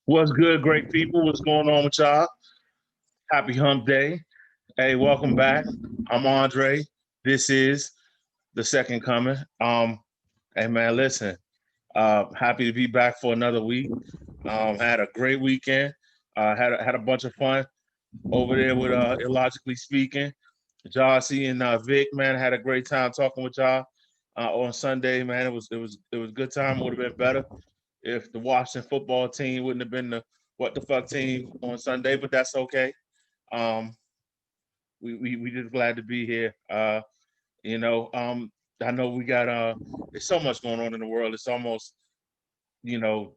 What's good, great people? What's going on with y'all? Happy Hump Day. Hey, welcome back. I'm Andre. This is the second coming. Hey man, listen. Happy to be back for another week. Had a great weekend. Had a bunch of fun over there with illogically speaking. Jossie and Vic, man, had a great time talking with y'all on Sunday, man. It was a good time. Would have been better if the Washington football team wouldn't have been the what the fuck team on Sunday, but that's okay. Um, we just glad to be here. You know, I know we got there's so much going on in the world. It's almost, you know,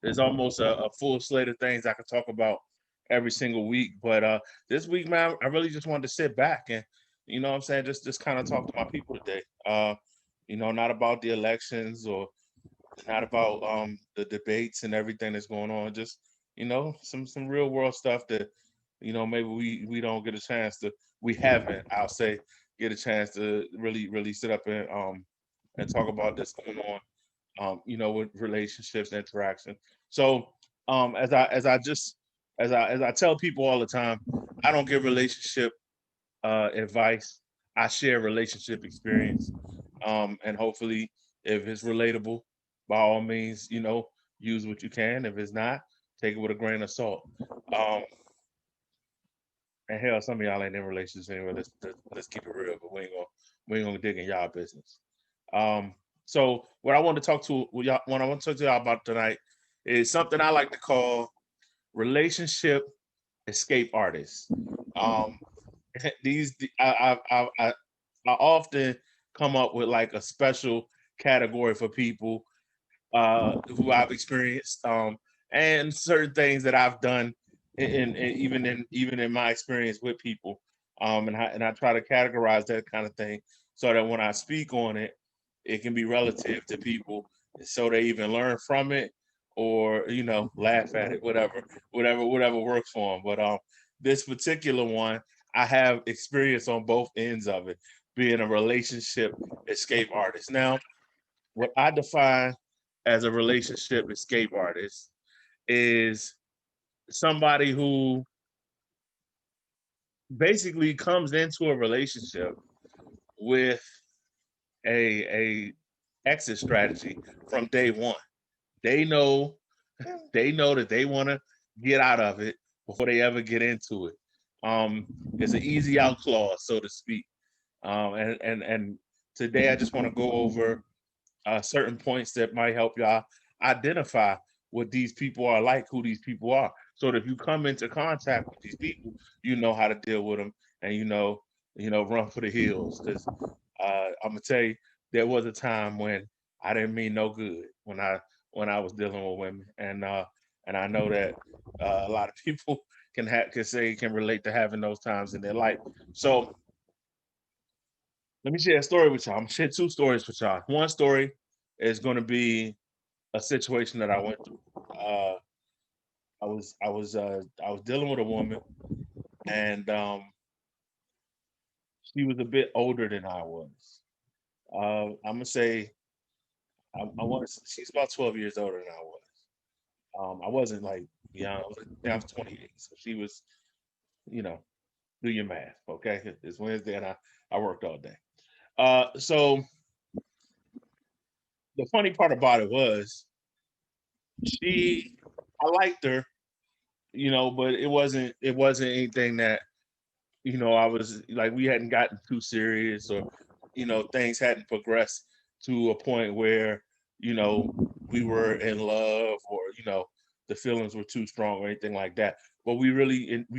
there's almost a full slate of things I could talk about every single week. But this week, man, I really just wanted to sit back and, what I'm saying, just kind of talk to my people today. Not about the elections or not about the debates and everything that's going on. Just some real world stuff that maybe we don't get a chance to. We haven't, I'll say, get a chance to really sit up and talk about this going on. With relationships and interaction. So as I tell people all the time, I don't give relationship advice. I share relationship experience, and hopefully, if it's relatable, by all means, use what you can. If it's not, take it with a grain of salt. Um, and hell, some of y'all ain't in relationships anyway. Let's keep it real, but we ain't gonna dig in y'all business. Um, so what I want to talk to y'all, what I want to talk to y'all about tonight is something I like to call relationship escape artists. Um, these I often come up with like a special category for people who I've experienced, and certain things that I've done even in my experience with people, and I try to categorize that kind of thing so that when I speak on it, it can be relative to people, so they even learn from it or laugh at it, whatever works for them. But this particular one, I have experience on both ends of it, being a relationship escape artist. Now, what I define as a relationship escape artist is somebody who basically comes into a relationship with a exit strategy from day one. They know they know that they want to get out of it before they ever get into it. It's an easy out clause, so to speak. And today I just want to go over certain points that might help y'all identify what these people are like, who these people are. So that if you come into contact with these people, you know how to deal with them, and run for the hills. Because I'm gonna tell you, there was a time when I didn't mean no good when I was dealing with women, and I know that a lot of people can relate to having those times in their life. So let me share a story with y'all. I'm gonna share two stories with y'all. One story is going to be a situation that I went through. Uh, I was dealing with a woman, and she was a bit older than I was. I'm gonna say I was. She's about 12 years older than I was. I wasn't like young. I was 28, so she was. You know, do your math. Okay, it's Wednesday, and I worked all day. So the funny part about it was she. I liked her, but it wasn't anything that I was like we hadn't gotten too serious, or things hadn't progressed to a point where, we were in love, or, the feelings were too strong or anything like that. But we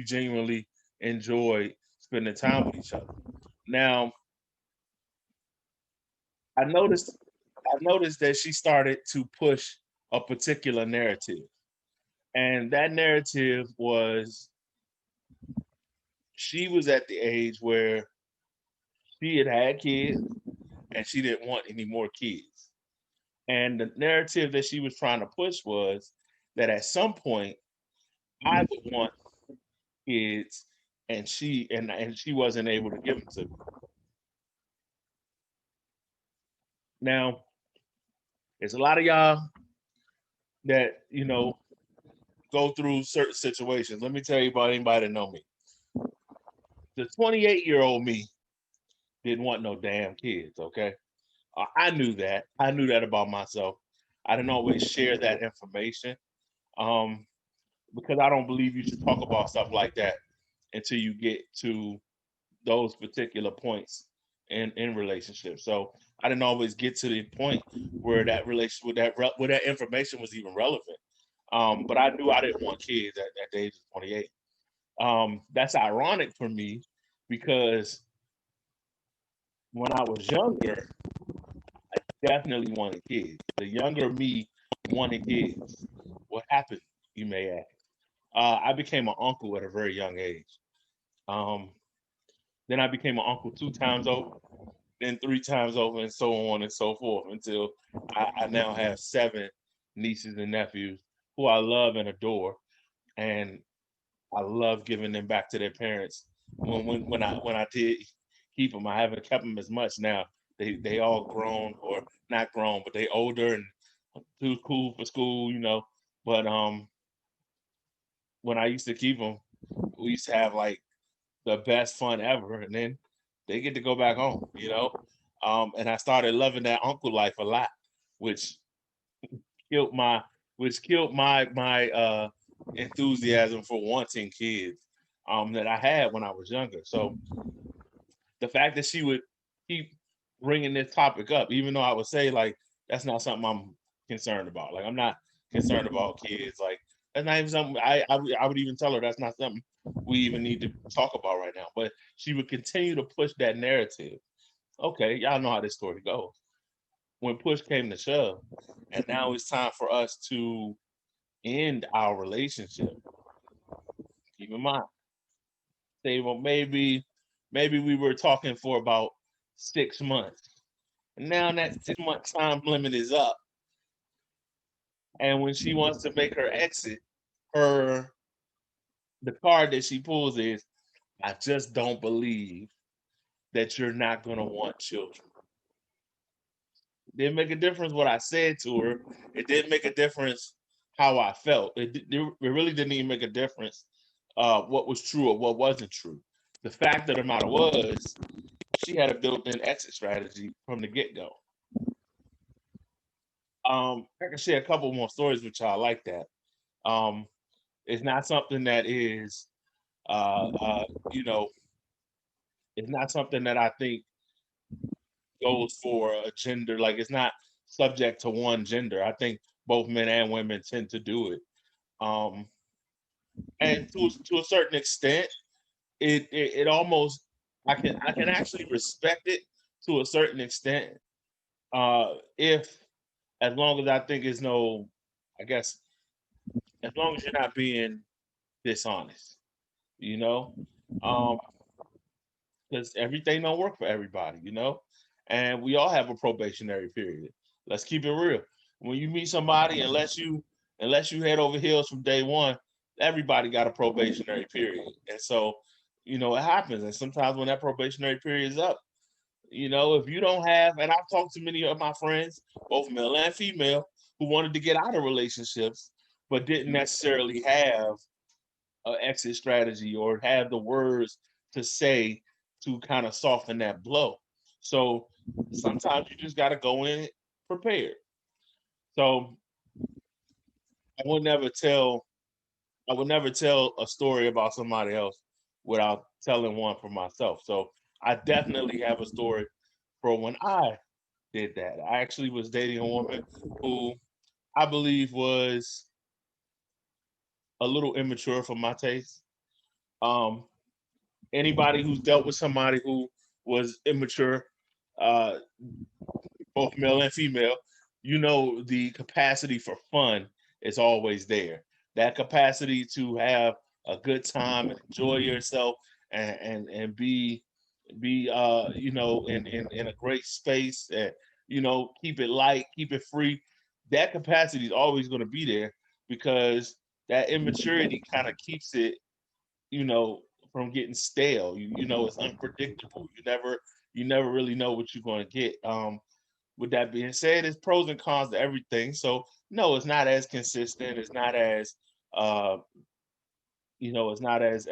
genuinely enjoyed spending time with each other. Now, I noticed I noticed that she started to push a particular narrative. And that narrative was, she was at the age where she had had kids and she didn't want any more kids. And the narrative that she was trying to push was that at some point I would want kids, and she wasn't able to give them to me. Now, there's a lot of y'all that, go through certain situations. Let me tell you about anybody that know me. The 28-year-old me didn't want no damn kids, okay? I knew that. I knew that about myself. I didn't always share that information, um, because I don't believe you should talk about stuff like that until you get to those particular points in relationships. So I didn't always get to the point where that relation where that information was even relevant. But I knew I didn't want kids at the age of 28. That's ironic for me because when I was younger, definitely wanted kids. The younger me wanted kids. What happened, you may ask? I became an uncle at a very young age. Um, then I became an uncle 2 times over, then 3 times over, and so on and so forth until I now have 7 nieces and nephews who I love and adore, and I love giving them back to their parents. When I did keep them, I haven't kept them as much now. They all grown, or not grown, but they older and too cool for school, But when I used to keep them, we used to have like the best fun ever, and then they get to go back home. And I started loving that uncle life a lot, which killed my which killed my enthusiasm for wanting kids, that I had when I was younger. So the fact that she would keep bringing this topic up, even though I would say like that's not something I'm concerned about. Like I'm not concerned about kids. Like that's not even something I would even tell her that's not something we even need to talk about right now. But she would continue to push that narrative. Okay, y'all know how this story goes. When push came to shove, and now it's time for us to end our relationship. Keep in mind, say, well, maybe we were talking for about 6 months. And now that 6 month time limit is up. And when she wants to make her exit, her the card that she pulls is, I just don't believe that you're not gonna want children. Didn't make a difference what I said to her. It didn't make a difference how I felt. It really didn't even make a difference what was true or what wasn't true. The fact of the matter was, she had a built-in exit strategy from the get-go. I can share a couple more stories with y'all like that. Um, it's not something that is, uh, uh, you know, it's not something that I think goes for a gender. Like it's not subject to one gender. I think both men and women tend to do it. Um, and to a certain extent, it almost, I can actually respect it to a certain extent. If as long as I think it's no, I guess as long as you're not being dishonest, you know, um, because everything don't work for everybody, and we all have a probationary period. Let's keep it real. When you meet somebody, unless you head over heels from day one, everybody got a probationary period, and so it happens. And sometimes when that probationary period is up, if you don't have, and I've talked to many of my friends, both male and female, who wanted to get out of relationships, but didn't necessarily have an exit strategy or have the words to say to kind of soften that blow. So sometimes you just got to go in prepared. So I would never tell I would never tell a story about somebody else without telling one for myself. So I definitely have a story for when I did that. I actually was dating a woman who I believe was a little immature for my taste. Um, Anybody who's dealt with somebody who was immature, uh, both male and female, you know the capacity for fun is always there. That capacity to have a good time and enjoy yourself and be you know in a great space and you know keep it light, keep it free. That capacity is always going to be there because that immaturity kind of keeps it, you know, from getting stale. You know, it's unpredictable. You never really know what you're going to get. With that being said, there's pros and cons to everything. So no, it's not as consistent. It's not as uh, you know, it's not as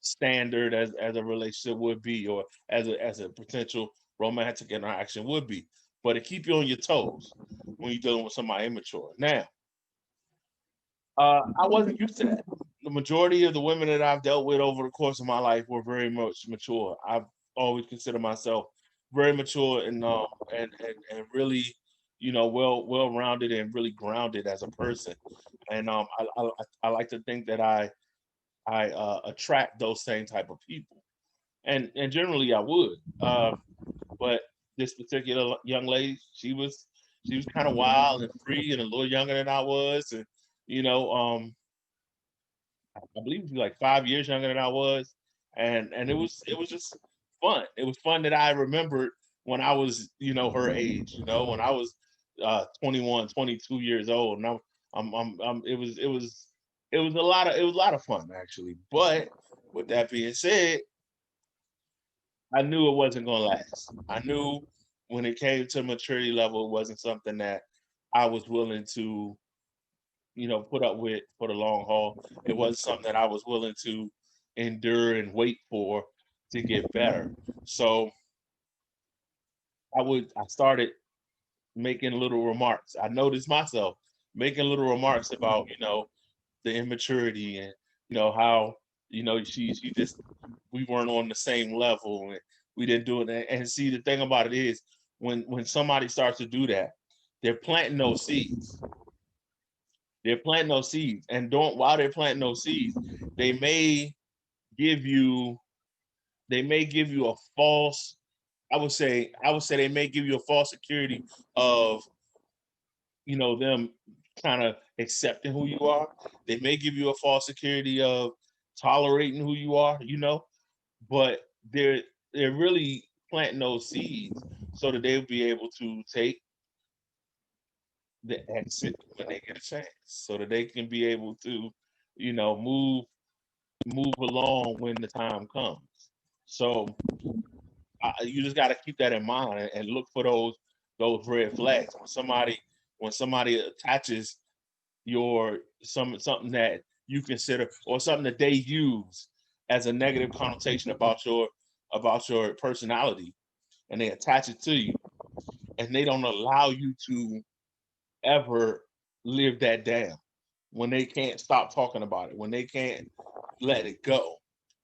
standard as a relationship would be, or as a potential romantic interaction would be. But it keep you on your toes when you're dealing with somebody immature. Now, I wasn't used to that. The majority of the women that I've dealt with over the course of my life were very much mature. I've always considered myself very mature and really, you know, well rounded and really grounded as a person. And I like to think that I attract those same type of people. And generally I would. But this particular young lady, she was kind of wild and free and a little younger than I was, and you know, I believe she was like 5 years younger than I was, and it was just fun. It was fun that I remembered when I was, you know, her age. You know, when I was 21, 22 years old, and it was it was a lot of fun actually. But with that being said, I knew it wasn't going to last. I knew when it came to maturity level, it wasn't something that I was willing to, you know, put up with for the long haul. It wasn't something that I was willing to endure and wait for to get better. So I started making little remarks. I noticed myself making little remarks about, you know, the immaturity and, you know, how, you know, she just, we weren't on the same level and we didn't do it. And see, the thing about it is when somebody starts to do that, they're planting those seeds. They're planting those seeds, and don't while they're planting those seeds, they may give you they may give you a false. I would say they may give you a false security of, you know, them kind of accepting who you are. They may give you a false security of tolerating who you are. You know, but they're really planting those seeds so that they'll be able to take the exit when they get a chance, so that they can be able to, you know, move along when the time comes. So you just got to keep that in mind and look for those red flags when somebody attaches something that you consider or something that they use as a negative connotation about your personality, and they attach it to you, and they don't allow you to ever live that down. When they can't stop talking about it, when they can't let it go,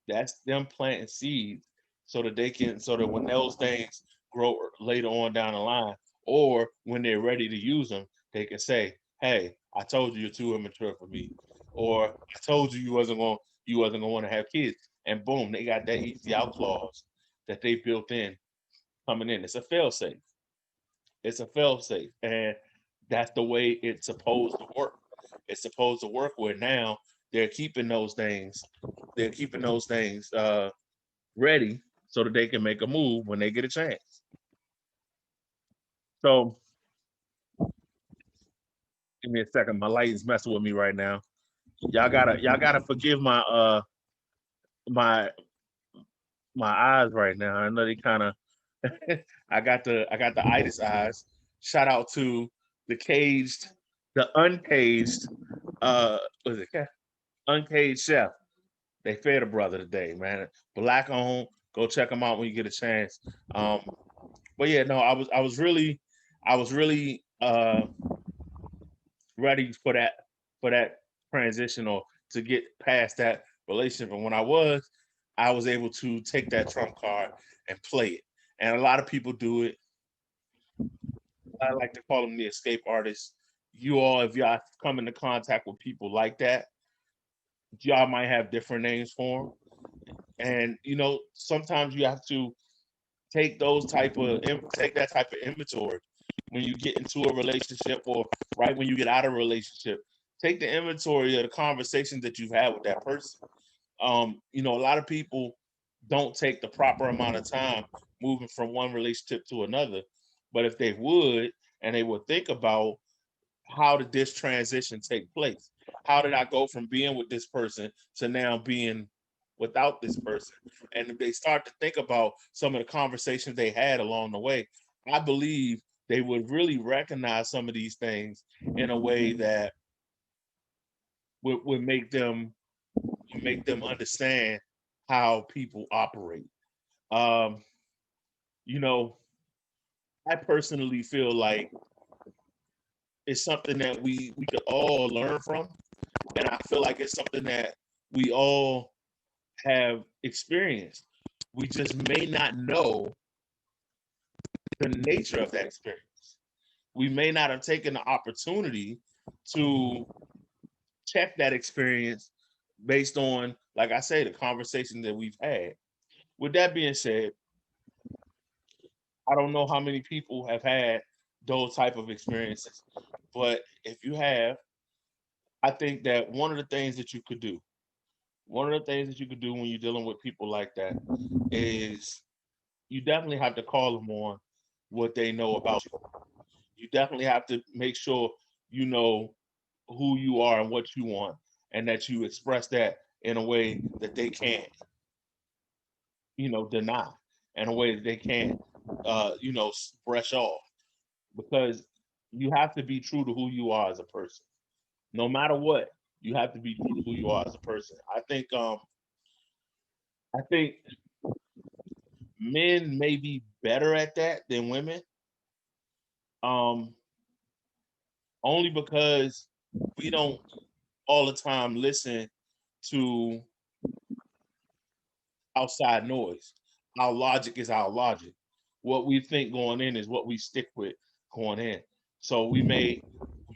that's them planting seeds so that when those things grow later on down the line, or when they're ready to use them, they can say, "Hey, I told you you're too immature for me," or "I told you you wasn't gonna want to have kids," and boom, they got that easy out clause that they built in coming in. It's a fail safe. It's a fail safe, and that's the way it's supposed to work. It's supposed to work where now they're keeping those things, they're keeping those things ready so that they can make a move when they get a chance. So give me a second. My light is messing with me right now. Y'all gotta forgive my my eyes right now. I know they kind of I got the itis eyes. Shout out to the caged, the uncaged, was it Uncaged Chef. They fed a brother today, man. Black owned. Go check them out when you get a chance. Um, but yeah, no, I was really ready for that transition or to get past that relationship. And when I was able to take that trump card and play it. And a lot of people do it. I like to call them the escape artists. You all, if y'all come into contact with people like that, y'all might have different names for them. And sometimes you have to take that type of inventory when you get into a relationship, or right when you get out of a relationship. Take the inventory of the conversations that you've had with that person. A lot of people don't take the proper amount of time moving from one relationship to another. But if they would, and they would think about, how did this transition take place? How did I go from being with this person to now being without this person? And if they start to think about some of the conversations they had along the way, I believe they would really recognize some of these things in a way that would make them understand how people operate. Um, you know, I personally feel like it's something that we could all learn from, and I feel like it's something that we all have experienced. We just may not know the nature of that experience. We may not have taken the opportunity to check that experience based on, like I say, the conversation that we've had. With that being said, I don't know how many people have had those type of experiences, but if you have, I think that one of the things that you could do when you're dealing with people like that is you definitely have to call them on what they know about you. You definitely have to make sure you know who you are and what you want, and that you express that in a way that they can't, deny, in a way that they can't, brush off, because you have to be true to who you are as a person. No matter what, you have to be true to who you are as a person. I think men may be better at that than women, um, only because we don't all the time listen to outside noise. Our logic is our logic. What we think going in is what we stick with going in. So we may,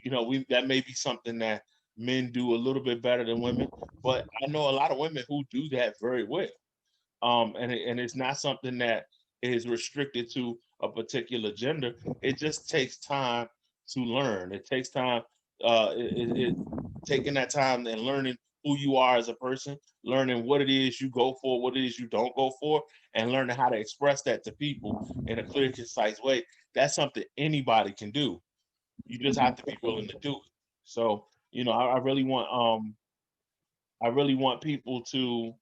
we that may be something that men do a little bit better than women, but I know a lot of women who do that very well. And it's not something that is restricted to a particular gender. It just takes time to learn. It takes time, taking that time and learning who you are as a person, learning what it is you go for, what it is you don't go for, and learning how to express that to people in a clear, concise way. That's something anybody can do. You just have to be willing to do it. So, I really want people to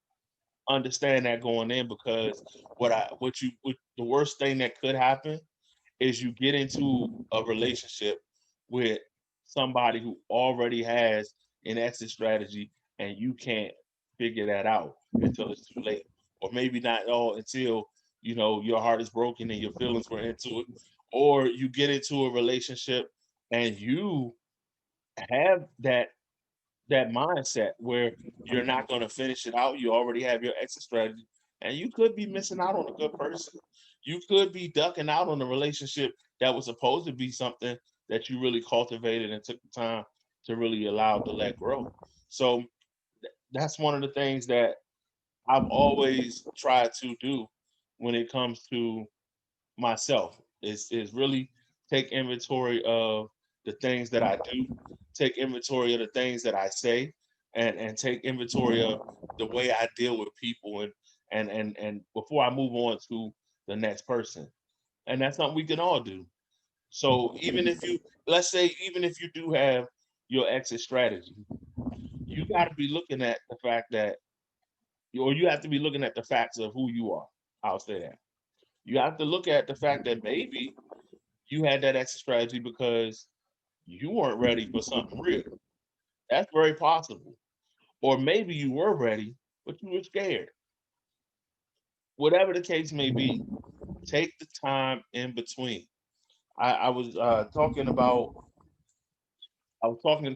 understand that going in, because the worst thing that could happen is you get into a relationship with somebody who already has an exit strategy, and you can't figure that out until it's too late, or maybe not all until your heart is broken and your feelings were into it, or you get into a relationship and you have that mindset where you're not going to finish it out. You already have your exit strategy, and you could be missing out on a good person. You could be ducking out on a relationship that was supposed to be something that you really cultivated and took the time to really allow to let grow. So that's one of the things that I've always tried to do when it comes to myself, is really take inventory of the things that I do, take inventory of the things that I say, and take inventory of the way I deal with people, and before I move on to the next person. And that's something we can all do. So even if you do have your exit strategy, you got to be looking at the fact that, or you have to be looking at the facts of who you are. I'll say that. You have to look at the fact that maybe you had that exit strategy because you weren't ready for something real. That's very possible. Or maybe you were ready, but you were scared. Whatever the case may be, take the time in between. I was talking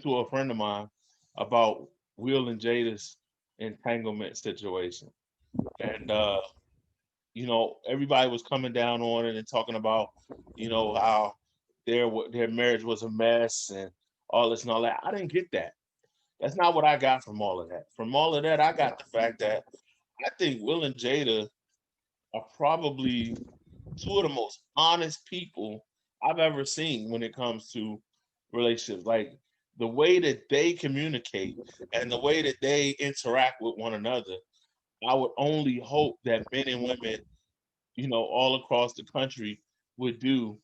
to a friend of mine about Will and Jada's entanglement situation, and everybody was coming down on it and talking about, how their marriage was a mess and all this and all that. I didn't get that. That's not what I got from all of that. From all of that, I got the fact that I think Will and Jada are probably two of the most honest people I've ever seen when it comes to relationships. Like the way that they communicate and the way that they interact with one another, I would only hope that men and women, all across the country would do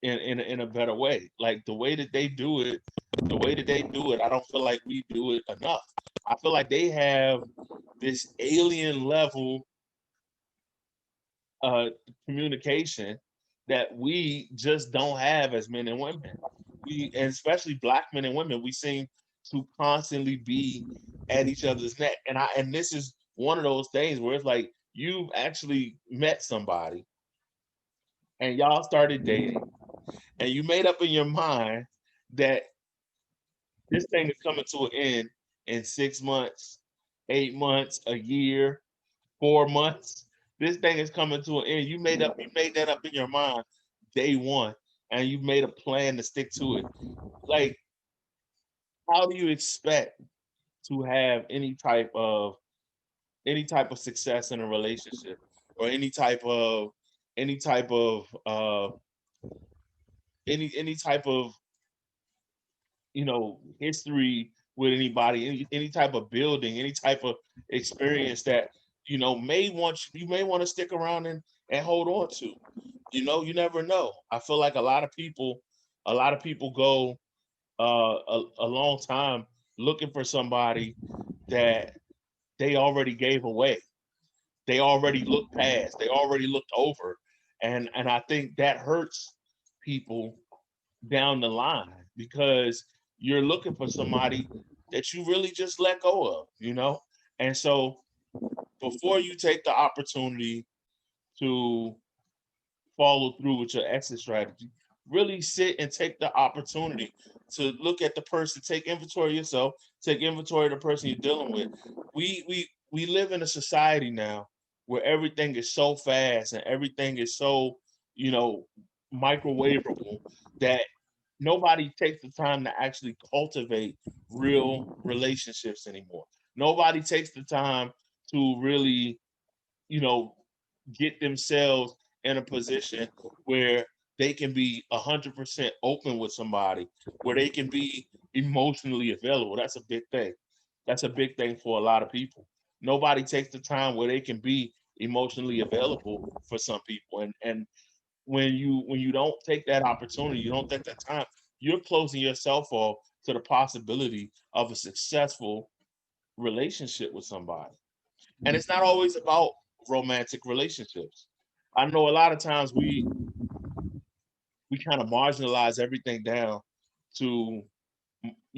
in a better way. Like the way that they do it, I don't feel like we do it enough. I feel like they have this alien level uh communication that we just don't have as men and women. And especially black men and women, we seem to constantly be at each other's neck. And this is one of those things where it's like you've actually met somebody and y'all started dating and you made up in your mind that this thing is coming to an end in 6 months, 8 months, a year, 4 months. This thing is coming to an end. You made that up in your mind day one, and you made a plan to stick to it. Like, how do you expect to have any type of success in a relationship, or any type of history with anybody, any type of building, any type of experience that you may want to stick around and hold on to. You never know. I feel like a lot of people go a long time looking for somebody that they already gave away. They already looked past. They already looked over, and I think that hurts people down the line because you're looking for somebody that you really just let go of. And so before you take the opportunity to follow through with your exit strategy, really sit and take the opportunity to look at the person, take inventory of yourself, take inventory of the person you're dealing with. We live in a society now where everything is so fast and everything is so, you know, microwavable that nobody takes the time to actually cultivate real relationships anymore. Nobody takes the time to really, you know, get themselves in a position where they can be 100% open with somebody, where they can be emotionally available. That's a big thing. That's a big thing for a lot of people. Nobody takes the time where they can be emotionally available for some people. And when you don't take that opportunity, you don't take that time, you're closing yourself off to the possibility of a successful relationship with somebody. And it's not always about romantic relationships. I know a lot of times we kind of marginalize everything down to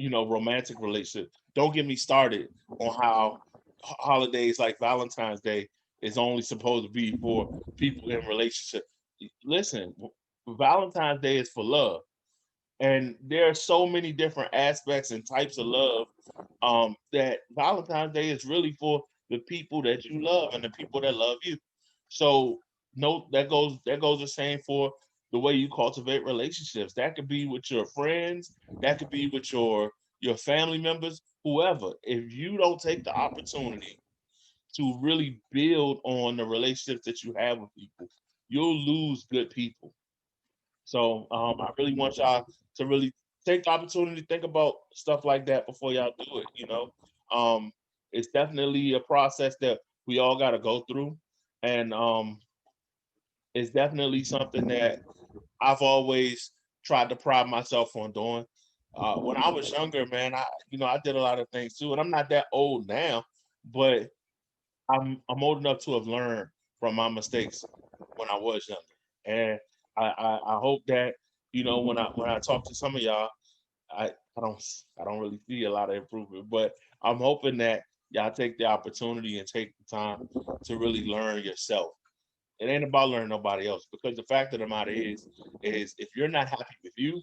romantic relationships. Don't get me started on how holidays like Valentine's Day is only supposed to be for people in relationship. Listen, Valentine's Day is for love, and there are so many different aspects and types of love, that Valentine's Day is really for the people that you love and the people that love you. So no, that goes the same for the way you cultivate relationships. That could be with your friends, that could be with your family members, whoever. If you don't take the opportunity to really build on the relationships that you have with people, you'll lose good people. So I really want y'all to really take the opportunity to think about stuff like that before y'all do it. It's definitely a process that we all got to go through, and it's definitely something that I've always tried to pride myself on doing. When I was younger, man, I did a lot of things too, and I'm not that old now, but I'm old enough to have learned from my mistakes when I was younger, and I hope that when I talk to some of y'all, I I don't I don't really see a lot of improvement, but I'm hoping that y'all take the opportunity and take the time to really learn yourself. It ain't about learning nobody else, because the fact of the matter is if you're not happy with you,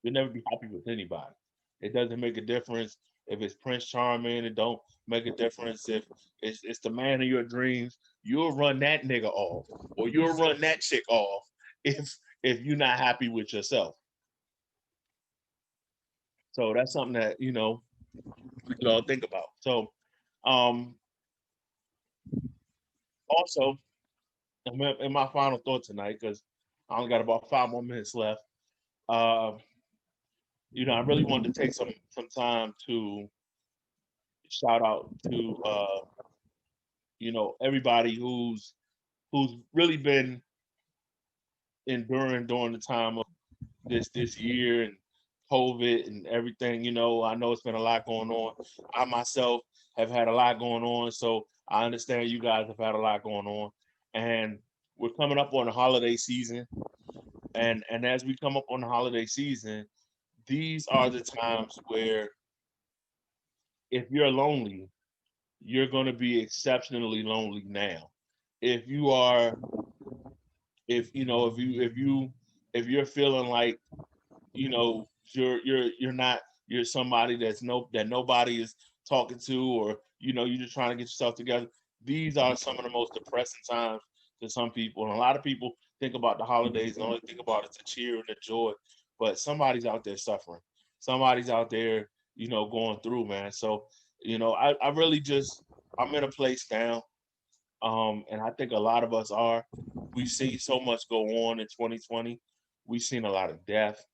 you'll never be happy with anybody. It doesn't make a difference If it's Prince Charming, it don't make a difference. If it's the man of your dreams, you'll run that nigga off, or you'll run that chick off if you're not happy with yourself. So that's something that we could all think about. So um, also, in my final thought tonight, because I only got about 5 more minutes left. Uh, I really wanted to take some time to shout out to everybody who's really been enduring during the time of this year and COVID and everything. I know it's been a lot going on. I myself have had a lot going on, so I understand you guys have had a lot going on, and we're coming up on the holiday season. And as we come up on the holiday season, these are the times where if you're lonely, you're going to be exceptionally lonely now. If you are, if you're feeling like you're not you're somebody that nobody is talking to, or you're just trying to get yourself together. These are some of the most depressing times to some people, and a lot of people think about the holidays and only think about it to cheer and the joy, but somebody's out there suffering. Somebody's out there going through, man. So I really just I'm in a place now, and I think a lot of us are. We've seen so much go on in 2020. We've seen a lot of death.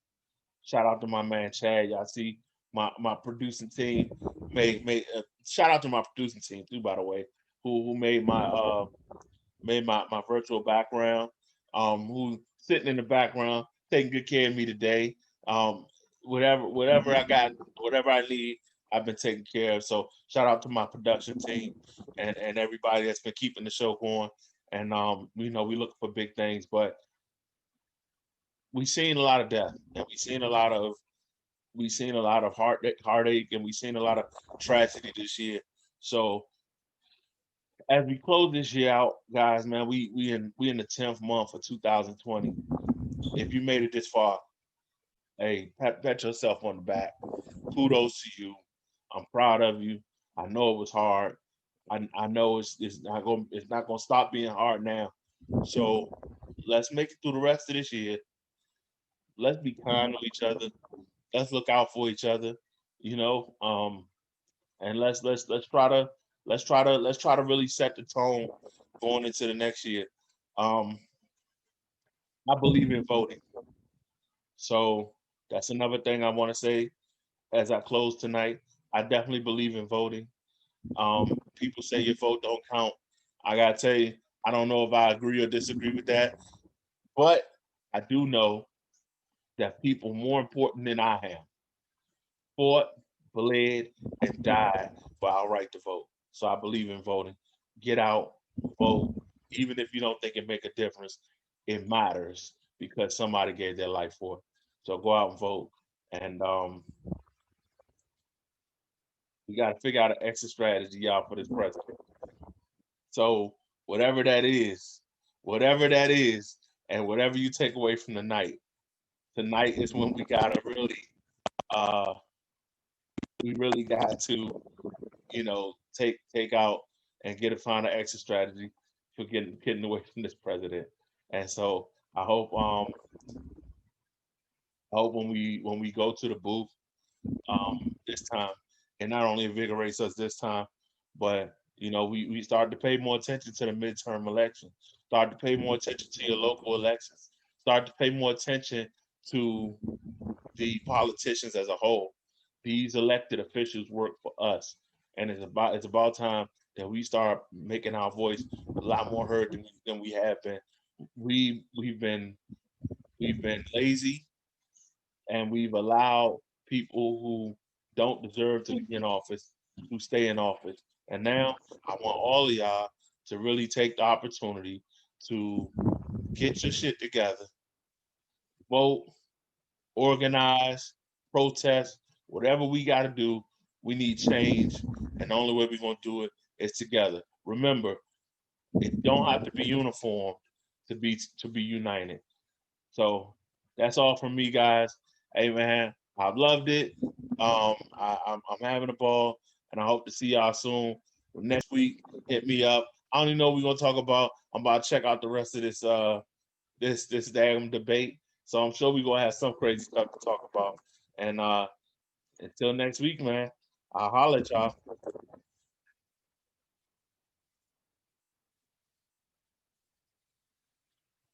Shout out to my man Chad. Y'all see my producing team made shout out to my producing team too, by the way, who made my virtual background, who's sitting in the background taking good care of me today. Um, whatever I got, whatever I need, I've been taking care of. So shout out to my production team and everybody that's been keeping the show going. And we look for big things, but we've seen a lot of death, and we've seen a lot of heartache, and we've seen a lot of tragedy this year. So as we close this year out, guys, man, we in the 10th month of 2020. If you made it this far, hey, pat yourself on the back. Kudos to you. I'm proud of you. I know it was hard. I know it's not gonna stop being hard now. So let's make it through the rest of this year. Let's be kind to each other. Let's look out for each other. You know, and let's try to really set the tone going into the next year. Um, I believe in voting, so that's another thing I want to say as I close tonight. I definitely believe in voting. People say your vote don't count. I gotta tell you, I don't know if I agree or disagree with that, but I do know that people more important than I am fought, bled, and died for our right to vote. So I believe in voting. Get out, vote, even if you don't think it make a difference. It matters because somebody gave their life for it. So go out and vote, and we got to figure out an exit strategy, y'all, for this president. So whatever that is, and whatever you take away from the night, tonight is when uh, we really got to take out and get a final exit strategy for getting away from this president. And so I hope when we go to the booth this time, it not only invigorates us this time, but we start to pay more attention to the midterm election, start to pay more attention to your local elections, start to pay more attention to the politicians as a whole. These elected officials work for us, and it's about time that we start making our voice a lot more heard than we have been. We've been lazy, and we've allowed people who don't deserve to be in office to stay in office. And now I want all of y'all to really take the opportunity to get your shit together, vote, organize, protest, whatever we got to do. We need change, and the only way we're gonna do it is together. Remember, it don't have to be uniform to be united. So that's all from me, guys. Hey man, I've loved it. I'm having a ball, and I hope to see y'all soon. Next week, hit me up. I don't even know what we're gonna talk about. I'm about to check out the rest of this damn debate. So I'm sure we're gonna have some crazy stuff to talk about. And until next week, man, I'll holler at y'all.